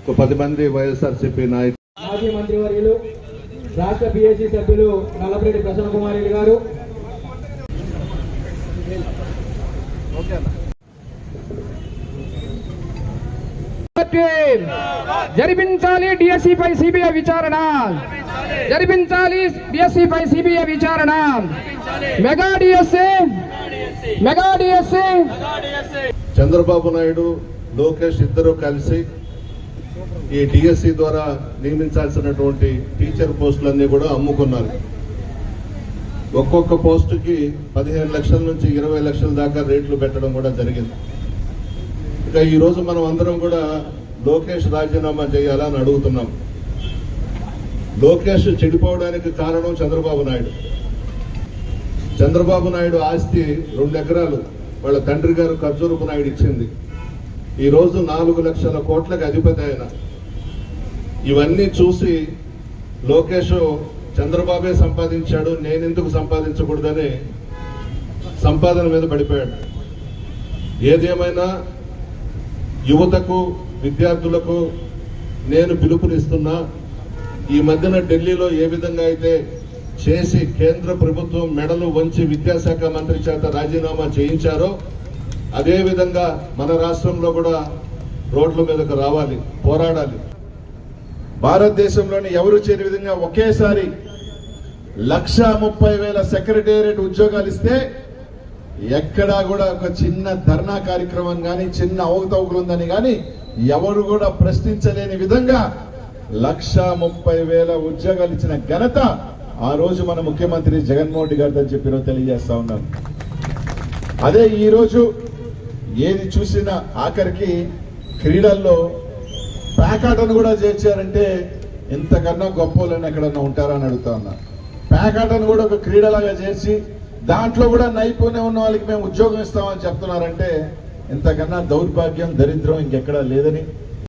10 మంది వైఎస్ఆర్సీపీ నాయకులు, మాజీ మంత్రివర్యులు రాష్ట్ర పిఎస్సి సభ్యులు నల్లపరెడ్డి ప్రసన్న కుమార్ రెడ్డి గారు, జరిపించాలి డిఎస్సి పై సిబిఐ విచారణ, జరిపించాలి డిఎస్సి పై సిబిఐ విచారణ, మెగా డిఎస్సి. చంద్రబాబు నాయుడు, లోకేష్ ఇద్దరు కలిసి ఈ డిఎస్సి ద్వారా నియమించాల్సినటువంటి టీచర్ పోస్టులన్నీ కూడా అమ్ముకున్నారు. ఒక్కొక్క పోస్టుకి 15 లక్షల నుంచి 20 లక్షల దాకా రేట్లు పెట్టడం కూడా జరిగింది. ఇక ఈ రోజు మనం అందరం కూడా లోకేష్ రాజీనామా చేయాలని అడుగుతున్నాం. లోకేష్ చెడిపోవడానికి కారణం చంద్రబాబు నాయుడు. చంద్రబాబు నాయుడు ఆస్తి 2 ఎకరాలు వాళ్ళ తండ్రి గారు ఖర్జూరపు నాయుడు ఇచ్చింది. ఈ రోజు 4 లక్షల కోట్లకు అధిపతి ఆయన. ఇవన్నీ చూసి లోకేష్ చంద్రబాబే సంపాదించాడు, నేనెందుకు సంపాదించకూడదని సంపాదన మీద పడిపోయాడు. ఏదేమైనా యువతకు, విద్యార్థులకు నేను పిలుపునిస్తున్నా. ఈ మధ్యన ఢిల్లీలో ఏ విధంగా అయితే చేసి కేంద్ర ప్రభుత్వం మెడలు వంచి విద్యాశాఖ మంత్రి చేత రాజీనామా చేయించారో అదేవిధంగా మన రాష్ట్రంలో కూడా రోడ్ల మీదకు రావాలి, పోరాడాలి. భారతదేశంలోని ఎవరు చేయని విధంగా ఒకేసారి 1,30,000 సెక్రటేరియట్ ఉద్యోగాలు ఇస్తే ఎక్కడా కూడా ఒక చిన్న ధర్నా కార్యక్రమం కానీ, చిన్న అవకతవకలు ఉందని కానీ ఎవరు కూడా ప్రశ్నించలేని విధంగా 1,30,000 ఉద్యోగాలు ఇచ్చిన ఘనత ఆ రోజు మన ముఖ్యమంత్రి జగన్మోహన్ రెడ్డి గారితో చెప్పి తెలియజేస్తా ఉన్నాను. అదే ఈ రోజు ఏది చూసినా ఆఖరికి క్రీడల్లో ప్యాకాటను కూడా చేర్చారంటే ఇంతకన్నా గొప్ప వాళ్ళని ఎక్కడన్నా ఉంటారా అని అడుగుతా ఉన్నా. ప్యాకాటను కూడా ఒక క్రీడలాగా చేసి దాంట్లో కూడా నైపుణ్యం ఉన్న వాళ్ళకి మేము ఉద్యోగం ఇస్తామని చెప్తున్నారంటే ఇంతకన్నా దౌర్భాగ్యం, దరిద్రం ఇంకెక్కడా లేదని